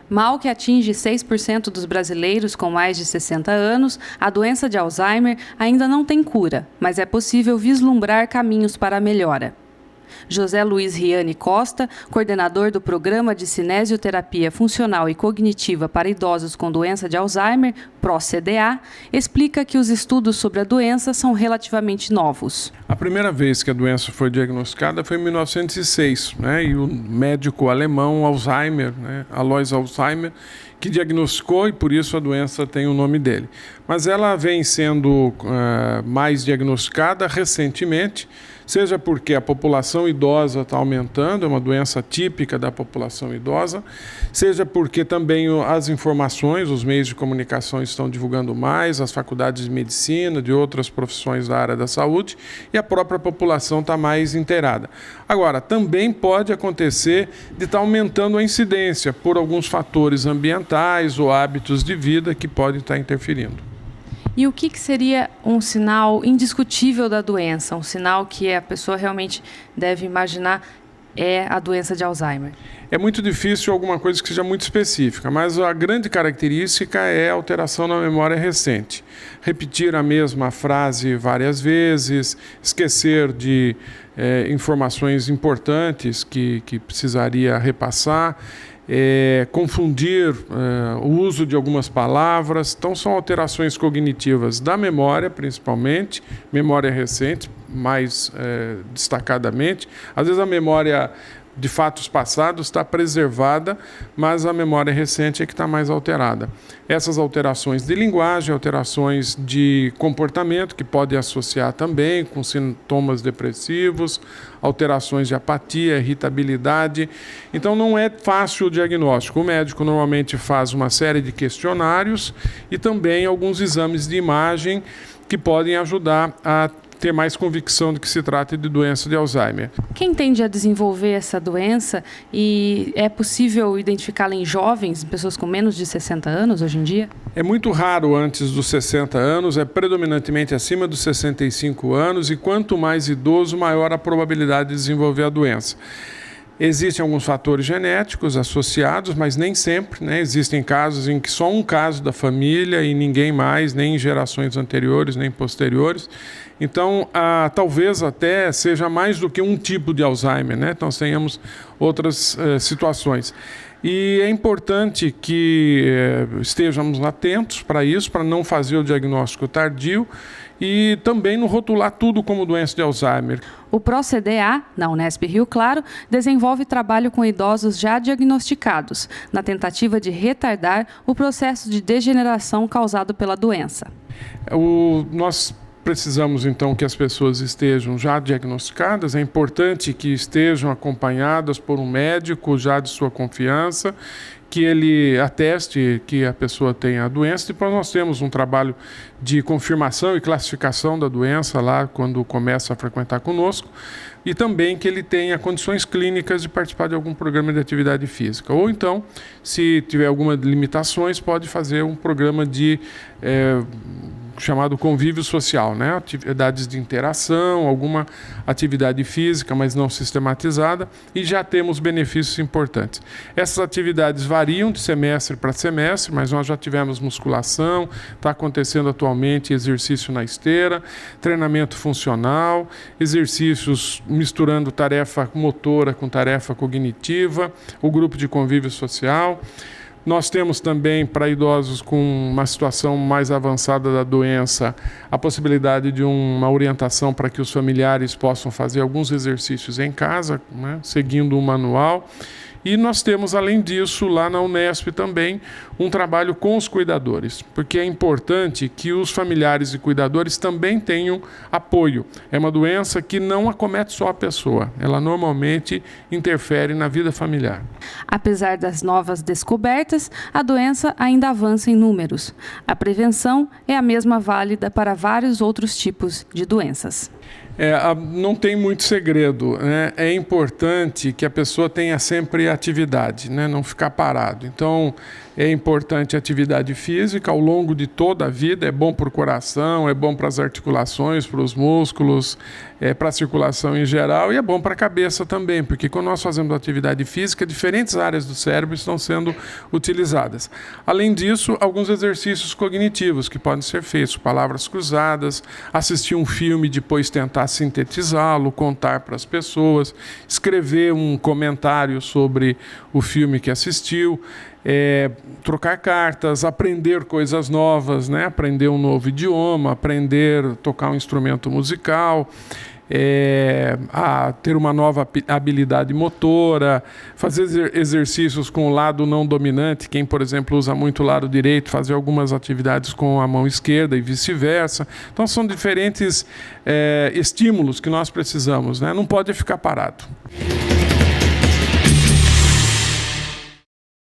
Mal que atinge 6% dos brasileiros com mais de 60 anos, a doença de Alzheimer ainda não tem cura, mas é possível vislumbrar caminhos para a melhora. José Luiz Riani Costa, coordenador do Programa de Cinesioterapia Funcional e Cognitiva para Idosos com Doença de Alzheimer, PRO-CDA, explica que os estudos sobre a doença são relativamente novos. A primeira vez que a doença foi diagnosticada foi em 1906, e o médico alemão Alzheimer, Alois Alzheimer, que diagnosticou e por isso a doença tem o nome dele. Mas ela vem sendo mais diagnosticada recentemente, seja porque a população idosa está aumentando, é uma doença típica da população idosa, seja porque também as informações, os meios de comunicação estão divulgando mais, as faculdades de medicina, de outras profissões da área da saúde, e a própria população está mais inteirada. Agora, também pode acontecer de estar aumentando a incidência por alguns fatores ambientais ou hábitos de vida que podem estar interferindo. E o que seria um sinal indiscutível da doença, um sinal que a pessoa realmente deve imaginar é a doença de Alzheimer? É muito difícil alguma coisa que seja muito específica, mas a grande característica é a alteração na memória recente. Repetir a mesma frase várias vezes, esquecer de informações importantes que precisaria repassar, confundir o uso de algumas palavras. Então são alterações cognitivas da memória, principalmente, memória recente, mais destacadamente. Às vezes a memória de fatos passados está preservada, mas a memória recente é que está mais alterada. Essas alterações de linguagem, alterações de comportamento, que podem associar também com sintomas depressivos, alterações de apatia, irritabilidade. Então não é fácil o diagnóstico. O médico normalmente faz uma série de questionários e também alguns exames de imagem que podem ajudar a ter mais convicção de que se trata de doença de Alzheimer. Quem tende a desenvolver essa doença e é possível identificá-la em jovens, em pessoas com menos de 60 anos hoje em dia? É muito raro antes dos 60 anos, é predominantemente acima dos 65 anos e quanto mais idoso, maior a probabilidade de desenvolver a doença. Existem alguns fatores genéticos associados, mas nem sempre, Existem casos em que só um caso da família e ninguém mais, nem em gerações anteriores, nem posteriores. Então, talvez até seja mais do que um tipo de Alzheimer, Então, tenhamos outras situações. E é importante que estejamos atentos para isso, para não fazer o diagnóstico tardio e também não rotular tudo como doença de Alzheimer. O PRO-CDA, na Unesp Rio Claro, desenvolve trabalho com idosos já diagnosticados, na tentativa de retardar o processo de degeneração causado pela doença. Nós precisamos, então, que as pessoas estejam já diagnosticadas. É importante que estejam acompanhadas por um médico já de sua confiança, que ele ateste que a pessoa tem a doença. Depois nós temos um trabalho de confirmação e classificação da doença lá quando começa a frequentar conosco. E também que ele tenha condições clínicas de participar de algum programa de atividade física. Ou então, se tiver algumas limitações, pode fazer um programa de chamado convívio social, atividades de interação, alguma atividade física, mas não sistematizada, e já temos benefícios importantes. Essas atividades variam de semestre para semestre, mas nós já tivemos musculação, está acontecendo atualmente exercício na esteira, treinamento funcional, exercícios misturando tarefa motora com tarefa cognitiva, o grupo de convívio social. Nós temos também, para idosos com uma situação mais avançada da doença, a possibilidade de uma orientação para que os familiares possam fazer alguns exercícios em casa, seguindo um manual. E nós temos, além disso, lá na Unesp também, um trabalho com os cuidadores, porque é importante que os familiares e cuidadores também tenham apoio. É uma doença que não acomete só a pessoa, ela normalmente interfere na vida familiar. Apesar das novas descobertas, a doença ainda avança em números. A prevenção é a mesma válida para vários outros tipos de doenças. Não tem muito segredo, né? É importante que a pessoa tenha sempre atividade, né? Não ficar parado. Então, é importante a atividade física ao longo de toda a vida. É bom para o coração, é bom para as articulações, para os músculos, para a circulação em geral e é bom para a cabeça também, porque quando nós fazemos atividade física, diferentes áreas do cérebro estão sendo utilizadas. Além disso, alguns exercícios cognitivos que podem ser feitos, palavras cruzadas, assistir um filme e depois tentar sintetizá-lo, contar para as pessoas, escrever um comentário sobre o filme que assistiu, trocar cartas, aprender coisas novas, né? Aprender um novo idioma, aprender a tocar um instrumento musical, a ter uma nova habilidade motora, fazer exercícios com o lado não dominante, quem, por exemplo, usa muito o lado direito, fazer algumas atividades com a mão esquerda e vice-versa. Então, são diferentes estímulos que nós precisamos, né? Não pode ficar parado.